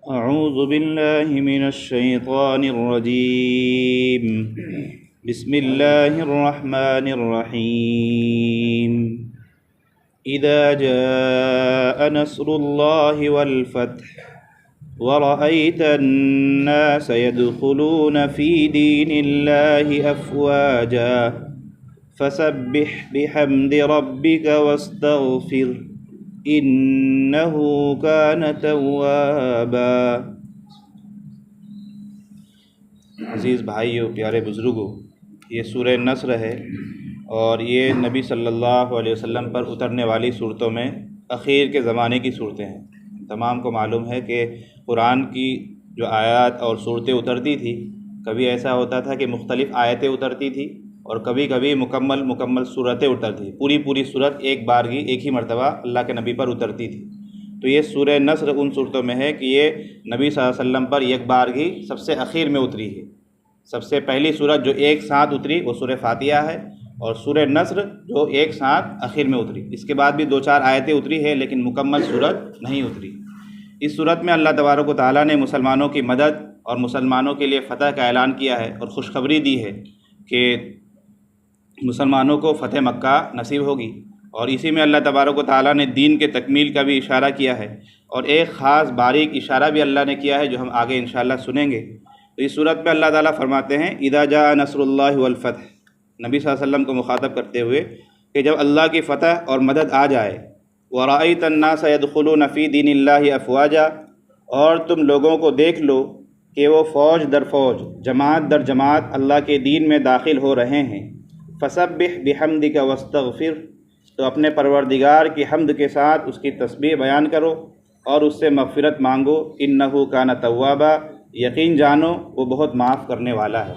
أعوذ بالله من الشيطان الرجيم. بسم الله الرحمن الرحيم. إذا جاء نصر الله والفتح ورأيت الناس يدخلون في دين الله أفواجا فسبح بحمد ربك واستغفر إنه كان توابا. عزیز بھائیو، پیارے بزرگوں، یہ سورہ نصر ہے اور یہ نبی صلی اللہ علیہ وسلم پر اترنے والی صورتوں میں اخیر کے زمانے کی صورتیں ہیں. تمام کو معلوم ہے کہ قرآن کی جو آیات اور صورتیں اترتی تھی، کبھی ایسا ہوتا تھا کہ مختلف آیتیں اترتی تھی اور کبھی کبھی مکمل صورتیں اترتی تھی. پوری صورت ایک بارگی ایک ہی مرتبہ اللہ کے نبی پر اترتی تھی. تو یہ سورہ نصر ان صورتوں میں ہے کہ یہ نبی صلی اللہ علیہ وسلم پر ایک بارگی سب سے اخیر میں اتری ہے. سب سے پہلی صورت جو ایک ساتھ اتری وہ سورہ فاتحہ ہے، اور سورہ نصر جو ایک ساتھ اخیر میں اتری. اس کے بعد بھی 2-4 آیتیں اتری ہے لیکن مکمل صورت نہیں اتری. اس صورت میں اللہ تبارک و تعالیٰ نے مسلمانوں کی مدد اور مسلمانوں کے لیے فتح کا اعلان کیا ہے اور خوشخبری دی ہے کہ مسلمانوں کو فتح مکہ نصیب ہوگی. اور اسی میں اللہ تبارک و تعالیٰ نے دین کے تکمیل کا بھی اشارہ کیا ہے، اور ایک خاص باریک اشارہ بھی اللہ نے کیا ہے جو ہم آگے انشاءاللہ سنیں گے. تو اس صورت میں اللہ تعالیٰ فرماتے ہیں اذا جاء نصر اللہ والفتح، نبی صلی اللہ علیہ وسلم کو مخاطب کرتے ہوئے کہ جب اللہ کی فتح اور مدد آ جائے، وَرَأَيْتَ النَّاسَ يَدْخُلُونَ فِي دِينِ اللَّهِ أَفْوَاجًا، اور تم لوگوں کو دیکھ لو کہ وہ فوج در فوج، جماعت در جماعت اللہ کے دین میں داخل ہو رہے ہیں. فَسَبِّحْ بِحَمْدِكَ وَاسْتَغْفِرْ، تو اپنے پروردگار کی حمد کے ساتھ اس کی تسبیح بیان کرو اور اس سے مغفرت مانگو. إِنَّهُ كَانَ تَوَّابًا، یقین جانو وہ بہت معاف کرنے والا ہے.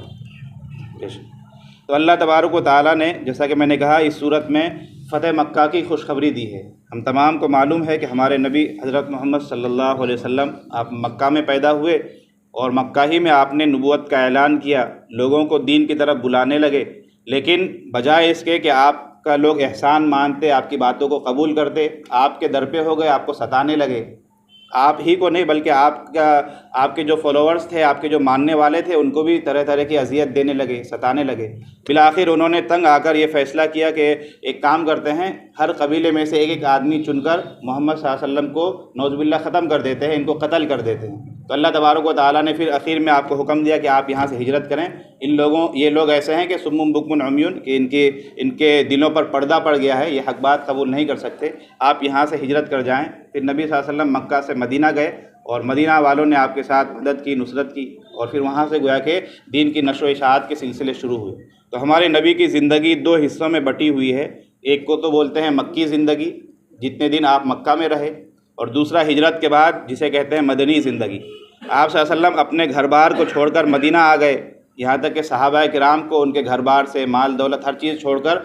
تو اللہ تبارک و تعالیٰ نے، جیسا کہ میں نے کہا، اس صورت میں فتح مکہ کی خوشخبری دی ہے. ہم تمام کو معلوم ہے کہ ہمارے نبی حضرت محمد صلی اللہ علیہ وسلم آپ مکہ میں پیدا ہوئے اور مکہ ہی میں آپ نے نبوت کا اعلان کیا، لوگوں کو دین کی طرف بلانے لگے. لیکن بجائے اس کے کہ آپ کا لوگ احسان مانتے، آپ کی باتوں کو قبول کرتے، آپ کے در پہ ہو گئے، آپ کو ستانے لگے. آپ ہی کو نہیں بلکہ آپ کے جو فالوورز تھے، آپ کے جو ماننے والے تھے، ان کو بھی طرح طرح کی اذیت دینے لگے، ستانے لگے. بالآخر انہوں نے تنگ آ کر یہ فیصلہ کیا کہ ایک کام کرتے ہیں، ہر قبیلے میں سے ایک آدمی چن کر محمد صلی اللہ علیہ وسلم کو نعوذ باللہ ختم کر دیتے ہیں، ان کو قتل کر دیتے ہیں. تو اللہ تبارک و تعالیٰ نے پھر اخیر میں آپ کو حکم دیا کہ آپ یہاں سے ہجرت کریں. یہ لوگ ایسے ہیں کہ صم بکم عمیون، کہ ان کے دلوں پر پردہ پڑ گیا ہے، یہ حق بات قبول نہیں کر سکتے، آپ یہاں سے ہجرت کر جائیں. پھر نبی صلی اللہ علیہ وسلم مکہ سے مدینہ گئے اور مدینہ والوں نے آپ کے ساتھ مدد کی، نصرت کی، اور پھر وہاں سے گویا کہ دین کی نشر و اشاعت کے سلسلے شروع ہوئے. تو ہمارے نبی کی زندگی 2 حصوں میں بٹی ہوئی ہے. ایک کو تو بولتے ہیں مکی زندگی، جتنے دن آپ مکہ میں رہے، اور دوسرا ہجرت کے بعد جسے کہتے ہیں مدنی زندگی. آپ صلی اللہ علیہ وسلم اپنے گھر بار کو چھوڑ کر مدینہ آ گئے، یہاں تک کہ صحابہ کرام کو ان کے گھر بار سے، مال دولت، ہر چیز چھوڑ کر،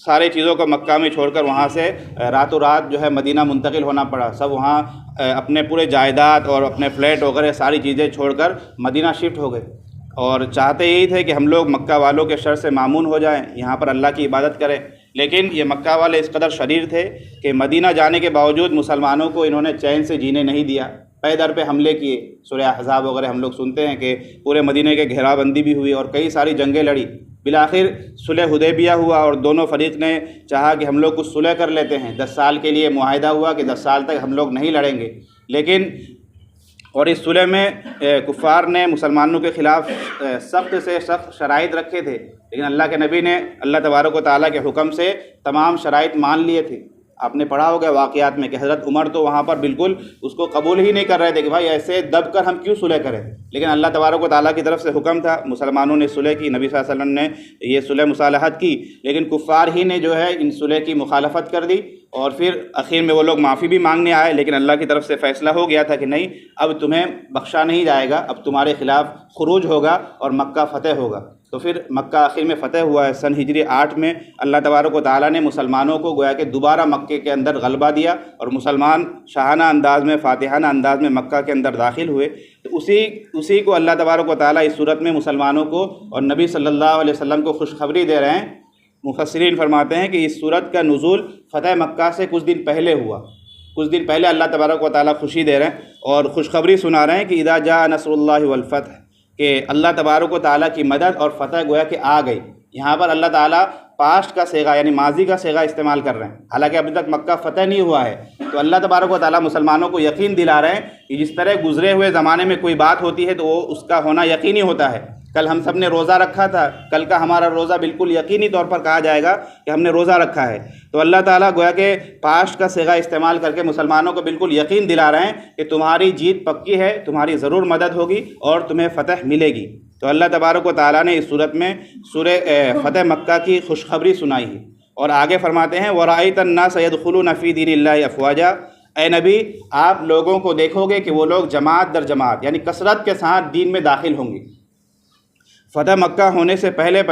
سارے چیزوں کو مکہ میں چھوڑ کر وہاں سے راتوں رات جو ہے مدینہ منتقل ہونا پڑا. سب وہاں اپنے پورے جائیداد اور اپنے فلیٹ وغیرہ ساری چیزیں چھوڑ کر مدینہ شفٹ ہو گئے، اور چاہتے یہی تھے کہ ہم لوگ مکہ والوں کے شر سے مامون ہو جائیں، یہاں پر اللہ کی عبادت کریں. لیکن یہ مکہ والے اس قدر شریر تھے کہ مدینہ جانے کے باوجود مسلمانوں کو انہوں نے چین سے جینے نہیں دیا. پے در پہ حملے کیے. سورہ احزاب وغیرہ ہم لوگ سنتے ہیں کہ پورے مدینہ کے گھیرا بندی بھی ہوئی اور کئی ساری جنگیں لڑی. بالآخر صلح حدیبیہ ہوا اور دونوں فریق نے چاہا کہ ہم لوگ کچھ صلح کر لیتے ہیں. 10 سال کے لیے معاہدہ ہوا کہ 10 سال تک ہم لوگ نہیں لڑیں گے. لیکن اور اس صلح میں کفار نے مسلمانوں کے خلاف سخت سے سخت شرائط رکھے تھے، لیکن اللہ کے نبی نے اللہ تبارک و تعالیٰ کے حکم سے تمام شرائط مان لیے تھے. آپ نے پڑھا ہوگا واقعات میں کہ حضرت عمر تو وہاں پر بالکل اس کو قبول ہی نہیں کر رہے تھے کہ بھائی ایسے دب کر ہم کیوں صلح کریں. لیکن اللہ تبارک و تعالیٰ کی طرف سے حکم تھا، مسلمانوں نے صلح کی، نبی صلی اللہ علیہ وسلم نے یہ صلح مصالحت کی، لیکن کفار ہی نے جو ہے ان صلح کی مخالفت کر دی. اور پھر اخیر میں وہ لوگ معافی بھی مانگنے آئے، لیکن اللہ کی طرف سے فیصلہ ہو گیا تھا کہ نہیں، اب تمہیں بخشا نہیں جائے گا، اب تمہارے خلاف خروج ہوگا اور مکہ فتح ہوگا. تو پھر مکہ آخر میں فتح ہوا ہے. سن ہجری 8 میں اللہ تبارک و تعالیٰ نے مسلمانوں کو گویا کہ دوبارہ مکے کے اندر غلبہ دیا اور مسلمان شاہانہ انداز میں، فاتحانہ انداز میں مکہ کے اندر داخل ہوئے. تو اسی کو اللہ تبارک و تعالیٰ اس صورت میں مسلمانوں کو اور نبی صلی اللہ علیہ وسلم کو خوشخبری دے رہے ہیں. مفسرین فرماتے ہیں کہ اس صورت کا نزول فتح مکہ سے کچھ دن پہلے ہوا. کچھ دن پہلے اللہ تبارک و تعالیٰ خوشی دے رہے ہیں اور خوشخبری سنا رہے ہیں کہ اذا جاء نصر اللہ والفتح، کہ اللہ تبارک و تعالیٰ کی مدد اور فتح گویا کہ آ گئی۔ یہاں پر اللہ تعالیٰ پاسٹ کا صیغہ یعنی ماضی کا صیغہ استعمال کر رہے ہیں، حالانکہ ابھی تک مکہ فتح نہیں ہوا ہے۔ تو اللہ تبارک و تعالیٰ مسلمانوں کو یقین دلا رہے ہیں کہ جس طرح گزرے ہوئے زمانے میں کوئی بات ہوتی ہے تو وہ اس کا ہونا یقینی ہوتا ہے۔ کل ہم سب نے روزہ رکھا تھا، کل کا ہمارا روزہ بالکل یقینی طور پر کہا جائے گا کہ ہم نے روزہ رکھا ہے۔ تو اللہ تعالیٰ گویا کہ پاسٹ کا صیغہ استعمال کر کے مسلمانوں کو بالکل یقین دلا رہے ہیں کہ تمہاری جیت پکی ہے، تمہاری ضرور مدد ہوگی اور تمہیں فتح ملے گی۔ تو اللہ تبارک و تعالیٰ نے اس صورت میں سورہ فتح مکہ کی خوشخبری سنائی ہے، اور آگے فرماتے ہیں وَرَأَيْتَ النَّاسَ يَدْخُلُونَ فِي دِينِ اللَّهِ أَفْوَاجًا، اے نبی آپ لوگوں کو دیکھو گے کہ وہ لوگ جماعت در جماعت یعنی کثرت کے ساتھ دین میں داخل ہوں گے۔ فتح مکہ ہونے سے پہلے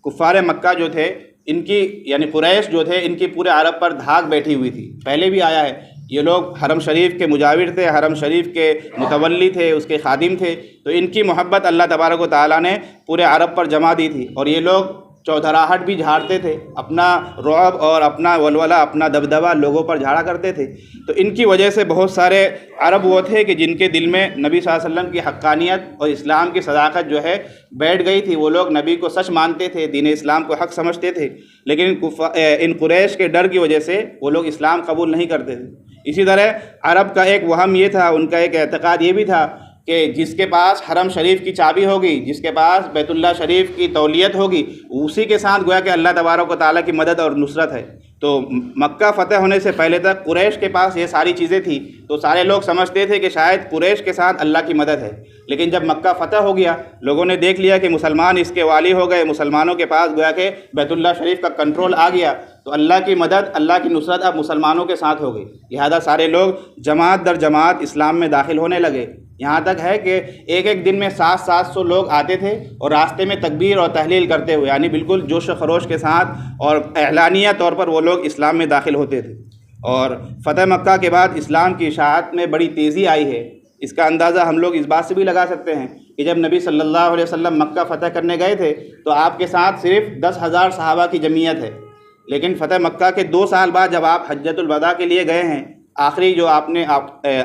کفار مکہ جو تھے ان کی یعنی قریش جو تھے ان کی پورے عرب پر دھاک بیٹھی ہوئی تھی، پہلے بھی آیا ہے۔ یہ لوگ حرم شریف کے مجاور تھے، حرم شریف کے متولی تھے، اس کے خادم تھے، تو ان کی محبت اللہ تبارک و تعالیٰ نے پورے عرب پر جما دی تھی، اور یہ لوگ چودھراہٹ بھی جھاڑتے تھے، اپنا رعب اور اپنا ولولہ، اپنا دبدبہ لوگوں پر جھاڑا کرتے تھے۔ تو ان کی وجہ سے بہت سارے عرب وہ تھے کہ جن کے دل میں نبی صلی اللہ علیہ وسلم کی حقانیت اور اسلام کی صداقت جو ہے بیٹھ گئی تھی۔ وہ لوگ نبی کو سچ مانتے تھے، دین اسلام کو حق سمجھتے تھے، لیکن ان قریش کے ڈر کی وجہ سے وہ لوگ اسلام قبول نہیں کرتے تھے۔ اسی طرح عرب کا ایک وہم یہ تھا، ان کا ایک اعتقاد یہ بھی تھا کہ جس کے پاس حرم شریف کی چابی ہوگی، جس کے پاس بیت اللہ شریف کی تولیت ہوگی، اسی کے ساتھ گویا کہ اللہ تبارک و تعالیٰ کی مدد اور نصرت ہے۔ تو مکہ فتح ہونے سے پہلے تک قریش کے پاس یہ ساری چیزیں تھیں، تو سارے لوگ سمجھتے تھے کہ شاید قریش کے ساتھ اللہ کی مدد ہے۔ لیکن جب مکہ فتح ہو گیا، لوگوں نے دیکھ لیا کہ مسلمان اس کے والی ہو گئے، مسلمانوں کے پاس گویا کہ بیت اللہ شریف کا کنٹرول آ گیا، تو اللہ کی مدد، اللہ کی نصرت اب مسلمانوں کے ساتھ ہو گئی۔ لہذا سارے لوگ جماعت در جماعت اسلام میں داخل ہونے لگے۔ یہاں تک ہے کہ ایک دن میں 700 لوگ آتے تھے اور راستے میں تکبیر اور تحلیل کرتے ہوئے یعنی بالکل جوش و خروش کے ساتھ اور اعلانیہ طور پر وہ لوگ اسلام میں داخل ہوتے تھے۔ اور فتح مکہ کے بعد اسلام کی اشاعت میں بڑی تیزی آئی ہے۔ اس کا اندازہ ہم لوگ اس بات سے بھی لگا سکتے ہیں کہ جب نبی صلی اللہ علیہ وسلم مکہ فتح کرنے گئے تھے تو آپ کے ساتھ صرف 10,000 صحابہ کی جمعیت ہے، لیکن فتح مکہ کے 2 سال بعد جب آپ حجۃ الوداع کے لیے گئے ہیں، آخری جو آپ نے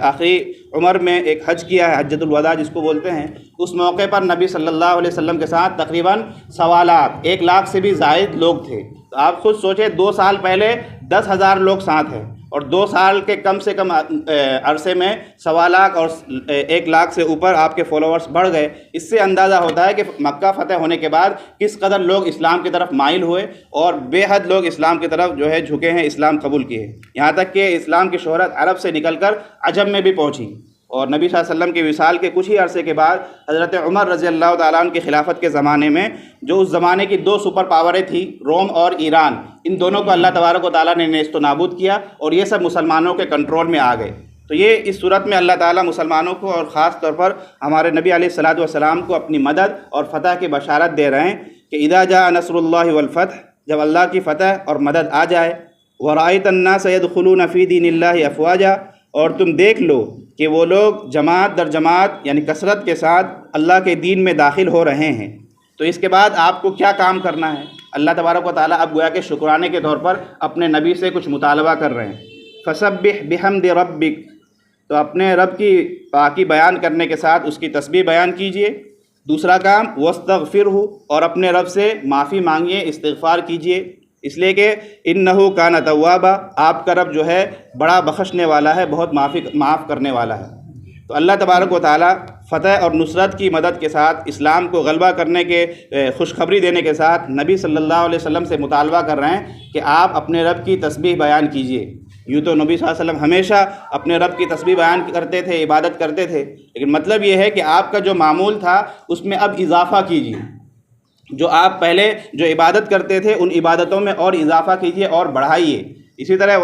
آخری عمر میں ایک حج کیا ہے، حجۃ الوداع جس کو بولتے ہیں، اس موقع پر نبی صلی اللہ علیہ وسلم کے ساتھ تقریباً 1.25 لاکھ 1 لاکھ سے بھی زائد لوگ تھے۔ تو آپ خود سوچیں 2 سال پہلے 10,000 لوگ ساتھ ہیں، اور 2 سال کے کم سے کم عرصے میں 1.25 لاکھ اور 1 لاکھ سے اوپر آپ کے فالوورز بڑھ گئے۔ اس سے اندازہ ہوتا ہے کہ مکہ فتح ہونے کے بعد کس قدر لوگ اسلام کی طرف مائل ہوئے اور بے حد لوگ اسلام کی طرف جو ہے جھکے ہیں، اسلام قبول کیے، یہاں تک کہ اسلام کی شہرت عرب سے نکل کر عجم میں بھی پہنچی۔ اور نبی صلی اللہ علیہ وسلم کے وصال کے کچھ ہی عرصے کے بعد حضرت عمر رضی اللہ تعالیٰ عنہ کی خلافت کے زمانے میں جو اس زمانے کی 2 سپر پاوریں تھیں، روم اور ایران، ان دونوں کو اللہ تبارک و تعالیٰ نے نیست و نابود کیا اور یہ سب مسلمانوں کے کنٹرول میں آ گئے۔ تو یہ اس صورت میں اللہ تعالیٰ مسلمانوں کو اور خاص طور پر ہمارے نبی علیہ الصلوۃ والسلام کو اپنی مدد اور فتح کی بشارت دے رہے ہیں کہ اذا جاء نصر اللہ والفتح، جب اللہ کی فتح اور مدد آ جائے، وَرَأَيْتَ النَّاسَ يَدْخُلُونَ فِي دِينِ اللَّهِ أَفْوَاجًا، اور تم دیکھ لو کہ وہ لوگ جماعت در جماعت یعنی کثرت کے ساتھ اللہ کے دین میں داخل ہو رہے ہیں۔ تو اس کے بعد آپ کو کیا کام کرنا ہے؟ اللہ تبارک و تعالیٰ اب گویا کہ شکرانے کے طور پر اپنے نبی سے کچھ مطالبہ کر رہے ہیں۔ فَسَبِّحْ بِحَمْدِ رَبِّكَ، تو اپنے رب کی پاکی بیان کرنے کے ساتھ اس کی تسبیح بیان کیجئے۔ دوسرا کام وَاسْتَغْفِرْهُ، اور اپنے رب سے معافی مانگیے، استغفار کیجئے، اس لیے کہ انہو کان توابا، آپ کا رب جو ہے بڑا بخشنے والا ہے، بہت معاف کرنے والا ہے۔ تو اللہ تبارک و تعالیٰ فتح اور نصرت کی مدد کے ساتھ اسلام کو غلبہ کرنے کے خوشخبری دینے کے ساتھ نبی صلی اللہ علیہ وسلم سے مطالبہ کر رہے ہیں کہ آپ اپنے رب کی تسبیح بیان کیجئے۔ یوں تو نبی صلی اللہ علیہ وسلم ہمیشہ اپنے رب کی تسبیح بیان کرتے تھے، عبادت کرتے تھے، لیکن مطلب یہ ہے کہ آپ کا جو معمول تھا اس میں اب اضافہ کیجئے، جو آپ پہلے جو عبادت کرتے تھے ان عبادتوں میں اور اضافہ کیجئے اور بڑھائیے۔ اسی طرح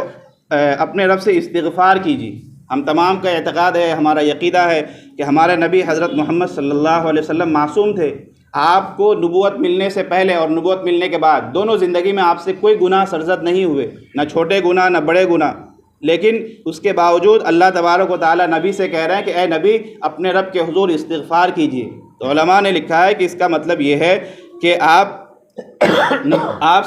اپنے رب سے استغفار کیجئے۔ ہم تمام کا اعتقاد ہے، ہمارا عقیدہ ہے کہ ہمارے نبی حضرت محمد صلی اللہ علیہ وسلم معصوم تھے۔ آپ کو نبوت ملنے سے پہلے اور نبوت ملنے کے بعد دونوں زندگی میں آپ سے کوئی گناہ سرزد نہیں ہوئے، نہ چھوٹے گناہ نہ بڑے گناہ، لیکن اس کے باوجود اللہ تبارک و تعالیٰ نبی سے کہہ رہے ہیں کہ اے نبی اپنے رب کے حضور استغفار کیجئے۔ تو علماء نے لکھا ہے کہ اس کا مطلب یہ ہے کہ آپ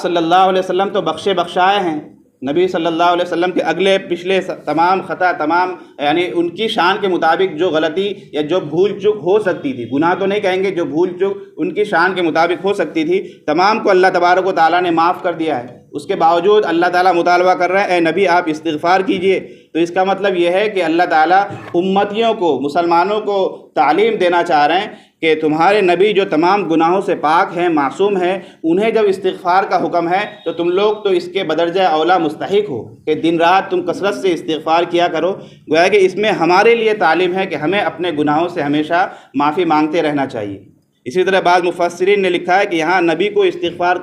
صلی اللہ علیہ وسلم تو بخشے بخشائے ہیں، نبی صلی اللہ علیہ وسلم کے اگلے پچھلے تمام خطا، تمام یعنی ان کی شان کے مطابق جو غلطی یا جو بھول چک ہو سکتی تھی، گناہ تو نہیں کہیں گے، جو بھول چک ان کی شان کے مطابق ہو سکتی تھی، تمام کو اللہ تبارک و تعالیٰ نے معاف کر دیا ہے۔ اس کے باوجود اللہ تعالیٰ مطالبہ کر رہے ہیں، اے نبی آپ استغفار کیجئے۔ تو اس کا مطلب یہ ہے کہ اللہ تعالیٰ امتیوں کو، مسلمانوں کو تعلیم دینا چاہ رہے ہیں کہ تمہارے نبی جو تمام گناہوں سے پاک ہیں، معصوم ہیں، انہیں جب استغفار کا حکم ہے تو تم لوگ تو اس کے بدرجہ اولا مستحق ہو کہ دن رات تم کثرت سے استغفار کیا کرو۔ گویا کہ اس میں ہمارے لیے تعلیم ہے کہ ہمیں اپنے گناہوں سے ہمیشہ معافی مانگتے رہنا چاہیے۔ اسی طرح بعض مفسرین نے لکھا ہے کہ یہاں نبی کو استغفار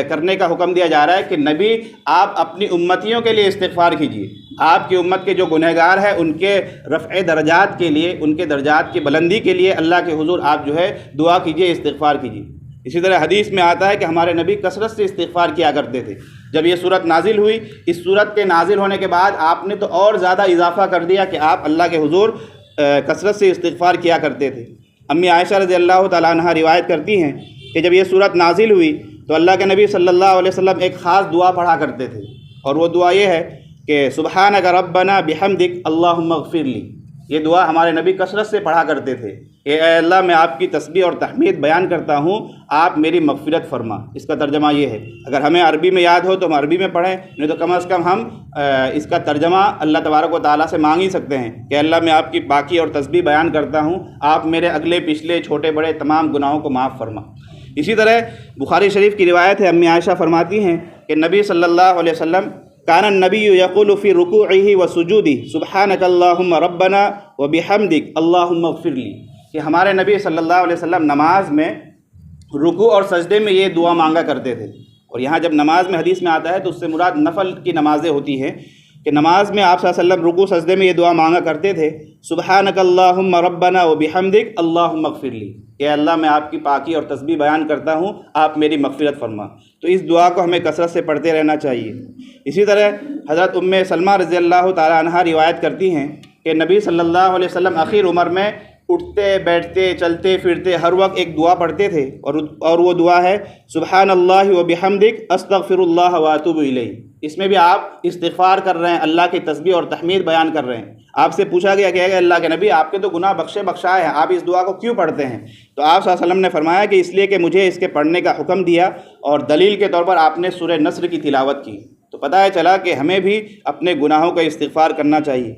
کرنے کا حکم دیا جا رہا ہے کہ نبی آپ اپنی امتیوں کے لیے استغفار کیجیے، آپ کی امت کے جو گنہگار ہیں ان کے رفع درجات کے لیے، ان کے درجات کی بلندی کے لیے اللہ کے حضور آپ جو ہے دعا کیجیے، استغفار کیجیے۔ اسی طرح حدیث میں آتا ہے کہ ہمارے نبی کثرت سے استغفار کیا کرتے تھے۔ جب یہ صورت نازل ہوئی، اس صورت کے نازل ہونے کے بعد آپ نے تو اور زیادہ اضافہ کر دیا کہ آپ اللہ کے حضور کثرت سے استغفار کیا کرتے تھے۔ امی عائشہ رضی اللہ تعالیٰ عنہا روایت کرتی ہیں کہ جب یہ صورت نازل ہوئی تو اللہ کے نبی صلی اللہ علیہ وسلم ایک خاص دعا پڑھا کرتے تھے، اور وہ دعا یہ ہے کہ سبحانک ربنا بحمدک اللہم اغفر لی۔ یہ دعا ہمارے نبی کثرت سے پڑھا کرتے تھے کہ اے اللہ میں آپ کی تسبیح اور تحمید بیان کرتا ہوں، آپ میری مغفرت فرما۔ اس کا ترجمہ یہ ہے، اگر ہمیں عربی میں یاد ہو تو ہم عربی میں پڑھیں، نہیں تو کم از کم ہم اس کا ترجمہ اللہ تبارک و تعالیٰ سے مانگ ہی سکتے ہیں کہ اللہ میں آپ کی پاکی اور تسبیح بیان کرتا ہوں، آپ میرے اگلے پچھلے چھوٹے بڑے تمام گناہوں کو معاف فرما۔ اسی طرح بخاری شریف کی روایت ہے، امی عائشہ فرماتی ہیں کہ نبی صلی اللہ علیہ وسلم کان النبی یقول فی رکوعہ و سجودہ سبحانک اللہم ربنا و بحمدک اللہم اغفر لی، کہ ہمارے نبی صلی اللہ علیہ وسلم نماز میں رکوع اور سجدے میں یہ دعا مانگا کرتے تھے۔ اور یہاں جب نماز میں حدیث میں آتا ہے تو اس سے مراد نفل کی نمازیں ہوتی ہیں کہ نماز میں آپ صلی اللہ علیہ وسلم رکوع سجدے میں یہ دعا مانگا کرتے تھے، سبحانک اللہم ربنا و بحمدک اللہم اغفر لی، کہ اللہ میں آپ کی پاکی اور تسبیح بیان کرتا ہوں، آپ میری مغفرت فرما۔ تو اس دعا کو ہمیں کثرت سے پڑھتے رہنا چاہیے۔ اسی طرح حضرت ام سلمہ رضی اللہ تعالی عنہا روایت کرتی ہیں کہ نبی صلی اللہ علیہ وسلم اخیر عمر میں اٹھتے بیٹھتے چلتے پھرتے ہر وقت ایک دعا پڑھتے تھے، اور وہ دعا ہے سبحان اللہ و بحمدک استغفر اللہ و اتوب الیہ۔ اس میں بھی آپ استغفار کر رہے ہیں، اللہ کی تسبیح اور تحمید بیان کر رہے ہیں۔ آپ سے پوچھا گیا کہ اللہ کے نبی آپ کے تو گناہ بخشائے ہیں، آپ اس دعا کو کیوں پڑھتے ہیں؟ تو آپ صلی اللہ علیہ وسلم نے فرمایا کہ اس لیے کہ مجھے اس کے پڑھنے کا حکم دیا، اور دلیل کے طور پر آپ نے سورہ نصر کی تلاوت کی، تو پتہ چلا کہ ہمیں بھی اپنے گناہوں کا استغفار کرنا چاہیے۔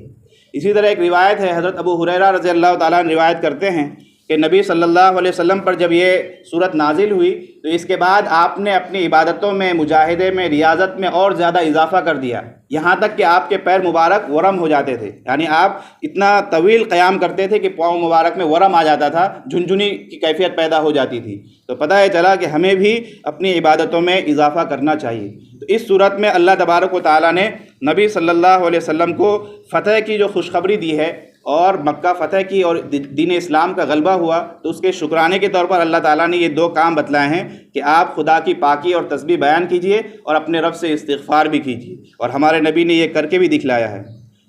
اسی طرح ایک روایت ہے، حضرت ابو ہریرہ رضی اللہ تعالیٰ عنہ روایت کرتے ہیں کہ نبی صلی اللہ علیہ وسلم پر جب یہ صورت نازل ہوئی تو اس کے بعد آپ نے اپنی عبادتوں میں، مجاہدے میں، ریاضت میں اور زیادہ اضافہ کر دیا، یہاں تک کہ آپ کے پیر مبارک ورم ہو جاتے تھے، یعنی آپ اتنا طویل قیام کرتے تھے کہ پاؤں مبارک میں ورم آ جاتا تھا، جھنجھنی کی کیفیت پیدا ہو جاتی تھی۔ تو پتہ چلا کہ ہمیں بھی اپنی عبادتوں میں اضافہ کرنا چاہیے۔ تو اس صورت میں اللہ تبارک و تعالیٰ نے نبی صلی اللہ علیہ وسلم کو فتح کی جو خوشخبری دی ہے، اور مکہ فتح کی اور دین اسلام کا غلبہ ہوا، تو اس کے شکرانے کے طور پر اللہ تعالیٰ نے یہ دو کام بتلائے ہیں کہ آپ خدا کی پاکی اور تسبیح بیان کیجئے اور اپنے رب سے استغفار بھی کیجئے، اور ہمارے نبی نے یہ کر کے بھی دکھلایا ہے۔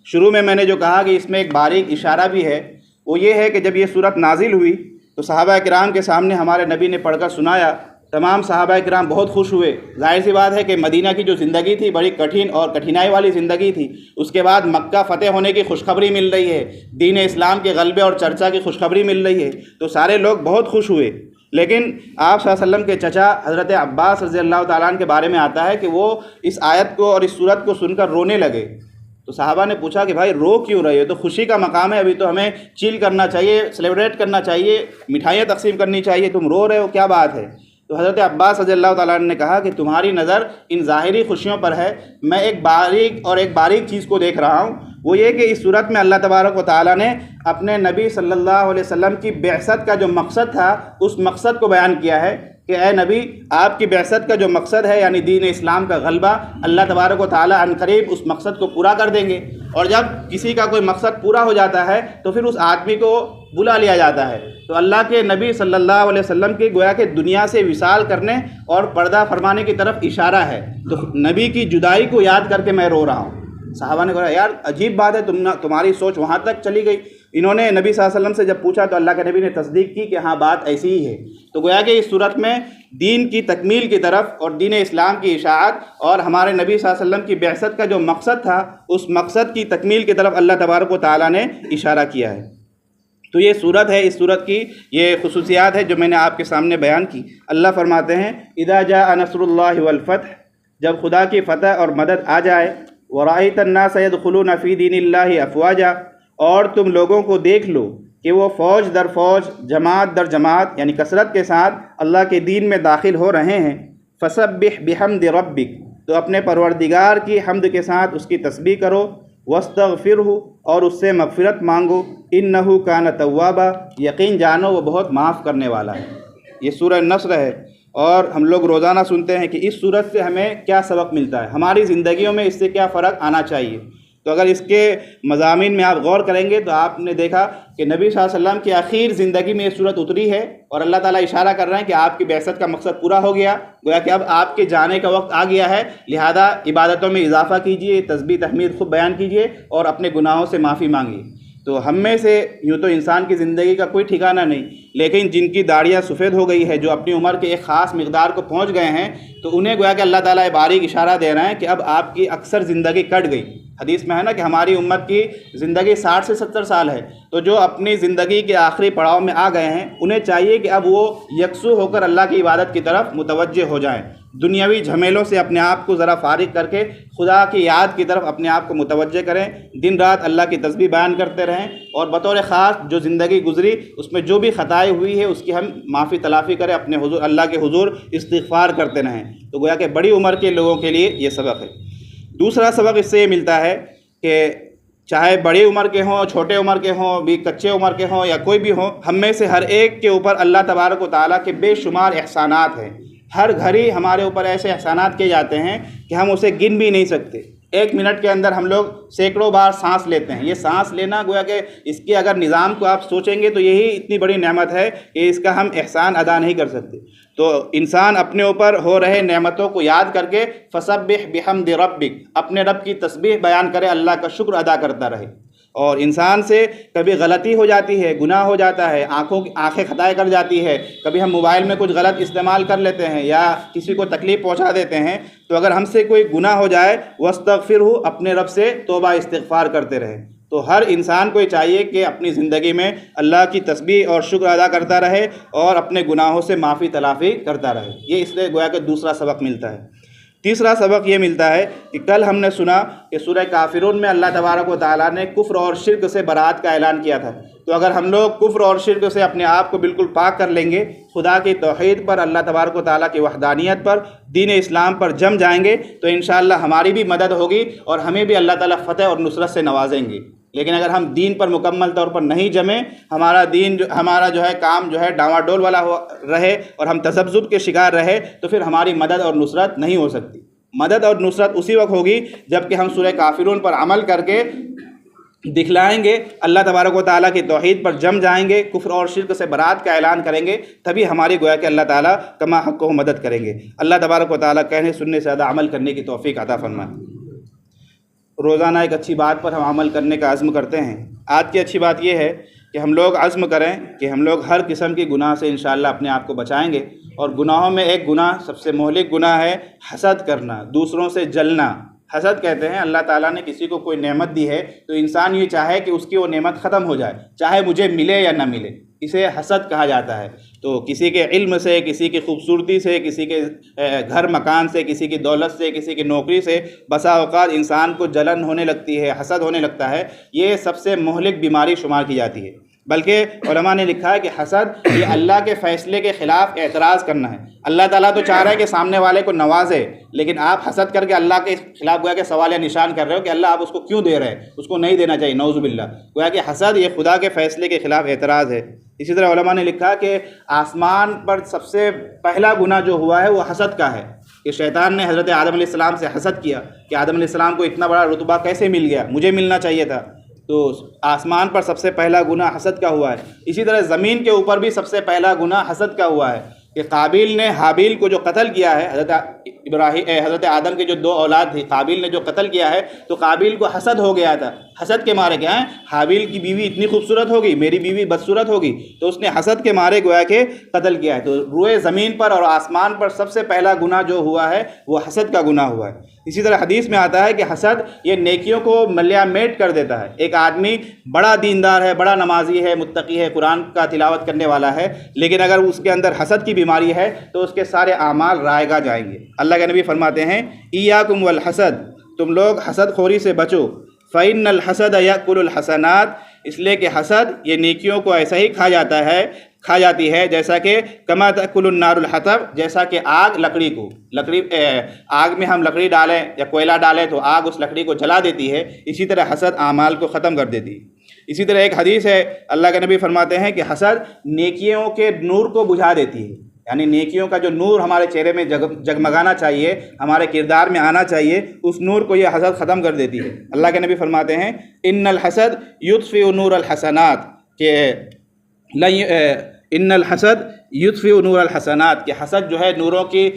شروع میں نے جو کہا کہ اس میں ایک باریک اشارہ بھی ہے، وہ یہ ہے کہ جب یہ صورت نازل ہوئی تو صحابہ کرام کے سامنے ہمارے نبی نے پڑھ کر سنایا، تمام صحابہ کرام بہت خوش ہوئے۔ ظاہر سی بات ہے کہ مدینہ کی جو زندگی تھی بڑی کٹھن اور کٹھنائی والی زندگی تھی، اس کے بعد مکہ فتح ہونے کی خوشخبری مل رہی ہے، دین اسلام کے غلبے اور چرچا کی خوشخبری مل رہی ہے، تو سارے لوگ بہت خوش ہوئے۔ لیکن آپ صلی اللہ علیہ وسلم کے چچا حضرت عباس رضی اللہ تعالیٰ عنہ کے بارے میں آتا ہے کہ وہ اس آیت کو اور اس صورت کو سن کر رونے لگے۔ تو صحابہ نے پوچھا کہ بھائی رو کیوں رہے ہو؟ تو خوشی کا مقام ہے، ابھی تو ہمیں چیل کرنا چاہیے، سیلیبریٹ کرنا چاہیے، مٹھائیاں تقسیم کرنی چاہیے، تم رو رہے ہو، کیا بات ہے؟ تو حضرت عباس رضی اللہ تعالیٰ عنہ نے کہا کہ تمہاری نظر ان ظاہری خوشیوں پر ہے، میں ایک باریک چیز کو دیکھ رہا ہوں، وہ یہ کہ اس صورت میں اللہ تبارک و تعالیٰ نے اپنے نبی صلی اللہ علیہ وسلم کی بعثت کا جو مقصد تھا اس مقصد کو بیان کیا ہے کہ اے نبی، آپ کی بعثت کا جو مقصد ہے یعنی دین اسلام کا غلبہ، اللہ تبارک و تعالیٰ عنقریب اس مقصد کو پورا کر دیں گے۔ اور جب کسی کا کوئی مقصد پورا ہو جاتا ہے تو پھر اس آدمی کو بلا لیا جاتا ہے۔ تو اللہ کے نبی صلی اللہ علیہ وسلم کی گویا کہ دنیا سے وصال کرنے اور پردہ فرمانے کی طرف اشارہ ہے، تو نبی کی جدائی کو یاد کر کے میں رو رہا ہوں۔ صحابہ نے کہا یار عجیب بات ہے، تمہاری سوچ وہاں تک چلی گئی، انہوں نے نبی صلی اللہ علیہ وسلم سے جب پوچھا تو اللہ کے نبی نے تصدیق کی کہ ہاں بات ایسی ہی ہے۔ تو گویا کہ اس صورت میں دین کی تکمیل کی طرف اور دین اسلام کی اشاعت اور ہمارے نبی صلی اللہ علیہ وسلم کی بعثت کا جو مقصد تھا اس مقصد کی تکمیل کی طرف اللہ تبارک و تعالیٰ نے اشارہ کیا ہے۔ تو یہ صورت ہے، اس صورت کی یہ خصوصیات ہے جو میں نے آپ کے سامنے بیان کی۔ اللہ فرماتے ہیں اذا جاء نصر اللہ والفتح، جب خدا کی فتح اور مدد آ جائے، ورأیت الناس يدخلون فی دین اللہ افواجا، اور تم لوگوں کو دیکھ لو کہ وہ فوج در فوج، جماعت در جماعت یعنی کثرت کے ساتھ اللہ کے دین میں داخل ہو رہے ہیں، فسبح بحمد ربک، تو اپنے پروردگار کی حمد کے ساتھ اس کی تسبیح کرو، واستغفرہ، اور اس سے مغفرت مانگو، انہ کان توابا، یقین جانو وہ بہت معاف کرنے والا ہے۔ یہ سورہ نصر ہے، اور ہم لوگ روزانہ سنتے ہیں کہ اس سورت سے ہمیں کیا سبق ملتا ہے، ہماری زندگیوں میں اس سے کیا فرق آنا چاہیے۔ تو اگر اس کے مضامین میں آپ غور کریں گے تو آپ نے دیکھا کہ نبی صلی اللہ علیہ وسلم کی آخر زندگی میں یہ صورت اتری ہے، اور اللہ تعالیٰ اشارہ کر رہے ہیں کہ آپ کی بعثت کا مقصد پورا ہو گیا، گویا کہ اب آپ کے جانے کا وقت آ گیا ہے، لہذا عبادتوں میں اضافہ کیجئے، تسبیح تحمید خوب بیان کیجئے اور اپنے گناہوں سے معافی مانگیے۔ تو ہم میں سے یوں تو انسان کی زندگی کا کوئی ٹھکانہ نہیں، لیکن جن کی داڑھیاں سفید ہو گئی ہے، جو اپنی عمر کے ایک خاص مقدار کو پہنچ گئے ہیں، تو انہیں گویا کہ اللہ تعالیٰ باریک اشارہ دے رہے ہیں کہ اب آپ کی اکثر زندگی کٹ گئی۔ حدیث میں ہے نا کہ ہماری امت کی زندگی 60 سے 70 سال ہے، تو جو اپنی زندگی کے آخری پڑاؤ میں آ گئے ہیں انہیں چاہیے کہ اب وہ یکسو ہو کر اللہ کی عبادت کی طرف متوجہ ہو جائیں، دنیاوی جھمیلوں سے اپنے آپ کو ذرا فارغ کر کے خدا کی یاد کی طرف اپنے آپ کو متوجہ کریں، دن رات اللہ کی تسبیح بیان کرتے رہیں، اور بطور خاص جو زندگی گزری اس میں جو بھی خطائیں ہوئی ہے اس کی ہم معافی تلافی کریں، اپنے حضور اللہ کے حضور استغفار کرتے رہیں۔ تو گویا کہ بڑی عمر کے لوگوں کے لیے یہ سبق ہے۔ دوسرا سبق اس سے یہ ملتا ہے کہ چاہے بڑی عمر کے ہوں، چھوٹے عمر کے ہوں، بھی کچے عمر کے ہوں یا کوئی بھی ہوں، ہم میں سے ہر ایک کے اوپر اللہ تبارک و تعالیٰ کے بے شمار احسانات ہیں۔ ہر گھڑی ہمارے اوپر ایسے احسانات کیے جاتے ہیں کہ ہم اسے گن بھی نہیں سکتے۔ ایک منٹ کے اندر ہم لوگ سینکڑوں بار سانس لیتے ہیں۔ یہ سانس لینا گویا کہ اس کے اگر نظام کو آپ سوچیں گے تو یہی اتنی بڑی نعمت ہے کہ اس کا ہم احسان ادا نہیں کر سکتے۔ تو انسان اپنے اوپر ہو رہے نعمتوں کو یاد کر کے فسبح بحمد ربک، اپنے رب کی تسبیح بیان کرے، اللہ کا شکر ادا کرتا رہے۔ اور انسان سے کبھی غلطی ہو جاتی ہے، گناہ ہو جاتا ہے، آنکھیں خطائیں کر جاتی ہے، کبھی ہم موبائل میں کچھ غلط استعمال کر لیتے ہیں یا کسی کو تکلیف پہنچا دیتے ہیں، تو اگر ہم سے کوئی گناہ ہو جائے واستغفرہ، اپنے رب سے توبہ استغفار کرتے رہے۔ تو ہر انسان کو چاہیے کہ اپنی زندگی میں اللہ کی تسبیح اور شکر ادا کرتا رہے اور اپنے گناہوں سے معافی تلافی کرتا رہے۔ یہ اس لیے گویا کہ دوسرا سبق ملتا ہے۔ تیسرا سبق یہ ملتا ہے کہ کل ہم نے سنا کہ سورہ کافرون میں اللہ تبارک و تعالیٰ نے کفر اور شرک سے برات کا اعلان کیا تھا۔ تو اگر ہم لوگ کفر اور شرک سے اپنے آپ کو بالکل پاک کر لیں گے، خدا کی توحید پر، اللہ تبارک و تعالیٰ کی وحدانیت پر، دین اسلام پر جم جائیں گے، تو انشاءاللہ ہماری بھی مدد ہوگی اور ہمیں بھی اللہ تعالیٰ فتح اور نصرت سے نوازیں گے۔ لیکن اگر ہم دین پر مکمل طور پر نہیں جمیں، ہمارا جو ہے کام جو ہے ڈاواں ڈول والا رہے اور ہم تذبذب کے شکار رہے، تو پھر ہماری مدد اور نصرت نہیں ہو سکتی۔ مدد اور نصرت اسی وقت ہوگی جب کہ ہم سورہ کافرون پر عمل کر کے دکھلائیں گے، اللہ تبارک و تعالیٰ کی توحید پر جم جائیں گے، کفر اور شرک سے برات کا اعلان کریں گے، تبھی ہماری گویا کہ اللہ تعالیٰ کما حق کو مدد کریں گے۔ اللہ تبارک و تعالیٰ کہنے سننے سے زیادہ عمل کرنے کی توفیق عطا فرمائے۔ روزانہ ایک اچھی بات پر ہم عمل کرنے کا عزم کرتے ہیں۔ آج کی اچھی بات یہ ہے کہ ہم لوگ عزم کریں کہ ہم لوگ ہر قسم کی گناہ سے انشاءاللہ اپنے آپ کو بچائیں گے، اور گناہوں میں ایک گناہ سب سے مہلک گناہ ہے حسد کرنا، دوسروں سے جلنا۔ حسد کہتے ہیں اللہ تعالیٰ نے کسی کو کوئی نعمت دی ہے تو انسان یہ چاہے کہ اس کی وہ نعمت ختم ہو جائے، چاہے مجھے ملے یا نہ ملے، اسے حسد کہا جاتا ہے۔ تو کسی کے علم سے، کسی کی خوبصورتی سے، کسی کے گھر مکان سے، کسی کی دولت سے، کسی کی نوکری سے بسا اوقات انسان کو جلن ہونے لگتی ہے، حسد ہونے لگتا ہے۔ یہ سب سے مہلک بیماری شمار کی جاتی ہے۔ بلکہ علماء نے لکھا ہے کہ حسد یہ اللہ کے فیصلے کے خلاف اعتراض کرنا ہے۔ اللہ تعالیٰ تو چاہ رہا ہے کہ سامنے والے کو نوازے، لیکن آپ حسد کر کے اللہ کے خلاف گویا کہ سوال یا نشان کر رہے ہو کہ اللہ آپ اس کو کیوں دے رہے ہیں، اس کو نہیں دینا چاہیے، نعوذ باللہ۔ گویا کہ حسد یہ خدا کے فیصلے کے خلاف اعتراض ہے۔ اسی طرح علماء نے لکھا کہ آسمان پر سب سے پہلا گناہ جو ہوا ہے وہ حسد کا ہے، کہ شیطان نے حضرت آدم علیہ السلام سے حسد کیا کہ آدم علیہ السلام کو اتنا بڑا رتبہ کیسے مل گیا، مجھے ملنا چاہیے تھا۔ تو آسمان پر سب سے پہلا گناہ حسد کا ہوا ہے۔ اسی طرح زمین کے اوپر بھی سب سے پہلا گناہ حسد کا ہوا ہے کہ قابیل نے حابیل کو جو قتل کیا ہے، حضرت حضرت آدم کے جو 2 اولاد تھی، قابیل نے جو قتل کیا ہے تو قابیل کو حسد ہو گیا تھا، حسد کے مارے کیا ہے، حابیل کی بیوی اتنی خوبصورت ہوگی، میری بیوی بدصورت ہوگی، تو اس نے حسد کے مارے گویا کہ قتل کیا ہے۔ تو روئے زمین پر اور آسمان پر سب سے پہلا گناہ جو ہوا ہے وہ حسد کا گناہ ہوا ہے۔ اسی طرح حدیث میں آتا ہے کہ حسد یہ نیکیوں کو ملیا میٹ کر دیتا ہے۔ ایک آدمی بڑا دیندار ہے، بڑا نمازی ہے، متقی ہے، قرآن کا تلاوت کرنے والا ہے، لیکن اگر اس کے اندر حسد کی بیماری ہے تو اس کے سارے اعمال رائے گاہ جائیں گے۔ اللہ کے نبی فرماتے ہیں ایاکم والحسد، تم لوگ حسد خوری سے بچو، فإن الحسد یأکل الحسنات، اس لیے کہ حسد یہ نیکیوں کو ایسا ہی کھا جاتی ہے جیسا کہ کما تأکل النار الحطب، جیسا کہ آگ لکڑی کو، آگ میں ہم لکڑی ڈالیں یا کوئلہ ڈالیں تو آگ اس لکڑی کو جلا دیتی ہے، اسی طرح حسد اعمال کو ختم کر دیتی ہے۔ اسی طرح ایک حدیث ہے، اللہ کے نبی فرماتے ہیں کہ حسد نیکیوں کے نور کو بجھا دیتی ہے، یعنی نیکیوں کا جو نور ہمارے چہرے میں جگمگانا چاہیے، ہمارے کردار میں آنا چاہیے، اس نور کو یہ حسد ختم کر دیتی ہے۔ اللہ کے نبی فرماتے ہیں ان الحسد یطفئ نور الحسنات، کہ ان الحسد یطفئ نور الحسنات، کہ حسد جو ہے نوروں کی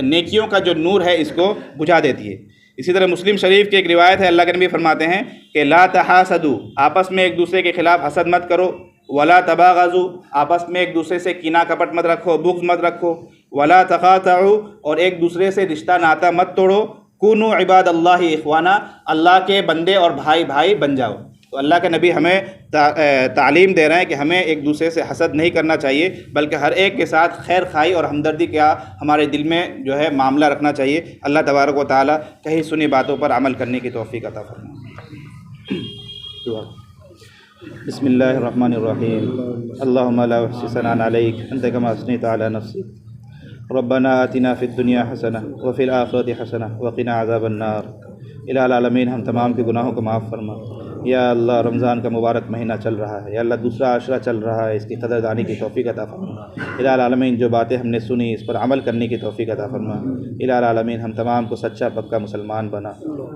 نیکیوں کا جو نور ہے اس کو بجھا دیتی ہے۔ اسی طرح مسلم شریف کی ایک روایت ہے، اللہ کے نبی فرماتے ہیں کہ لا تحاسدوا، آپس میں ایک دوسرے کے خلاف حسد مت کرو، ولا تباغضوا، آپس میں ایک دوسرے سے کینہ کپٹ مت رکھو، بغض مت رکھو، ولا تقاطعوا، اور ایک دوسرے سے رشتہ ناتا مت توڑو، کونوا عباد اللہ اخوانا، اللہ کے بندے اور بھائی بن جاؤ۔ تو اللہ کے نبی ہمیں تعلیم دے رہے ہیں کہ ہمیں ایک دوسرے سے حسد نہیں کرنا چاہیے، بلکہ ہر ایک کے ساتھ خیر خواہی اور ہمدردی کا ہمارے دل میں جو ہے معاملہ رکھنا چاہیے۔ اللہ تبارک و تعالی کہی سنی باتوں پر عمل کرنے کی توفیق عطا فرمائے۔ دعا۔ بسم اللہ الرحمن الرحیم، اللہم لا احصی ثناء علیک انت کما اثنیت علی نفسک، ربنا آتنا فی الدنیا حسنہ وفی الآخرۃ حسنہ وقنا عذاب النار۔ الہ العالمین ہم تمام کے گناہوں کو معاف فرما۔ یا اللہ رمضان کا مبارک مہینہ چل رہا ہے، یا اللہ دوسرا عشرہ چل رہا ہے، اس کی قدردانی کی توفیق عطا فرما۔ الہ العالمین جو باتیں ہم نے سنی اس پر عمل کرنے کی توفیق عطا فرما۔ الہ العالمین ہم تمام کو سچا پکا مسلمان بنا،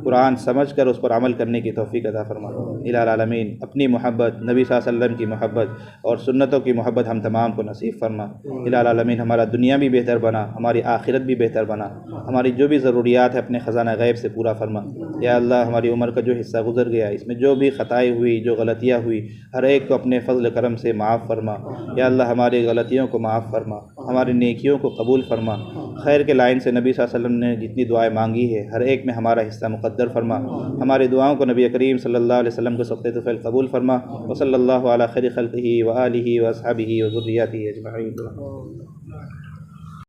قرآن سمجھ کر اس پر عمل کرنے کی توفیق عطا فرما۔ الہ العالمین اپنی محبت، نبی صلی اللہ علیہ وسلم کی محبت اور سنتوں کی محبت ہم تمام کو نصیب فرما۔ الہ العالمین ہمارا دنیا بھی بہتر بنا، ہماری آخرت بھی بہتر بنا، ہماری جو بھی ضروریات ہے اپنے خزانہ غیب سے پورا فرما۔ یا اللہ ہماری عمر کا جو حصہ گزر گیا، اس میں جو بھی خطائیں ہوئی، جو غلطیاں ہوئی، ہر ایک کو اپنے فضل کرم سے معاف فرما۔ یا اللہ ہماری غلطیوں کو معاف فرما، ہماری نیکیوں کو قبول فرما۔ خیر کے لائن سے نبی صلی اللہ علیہ وسلم نے جتنی دعائیں مانگی ہے ہر ایک میں ہمارا حصہ مقدر فرما۔ ہماری دعاؤں کو نبی کریم صلی اللہ علیہ وسلم کو سب طفیل قبول فرما۔ وصلی اللہ علی خیر خلقہ وآلہ واصحابہ وذریاتہ اجمعین۔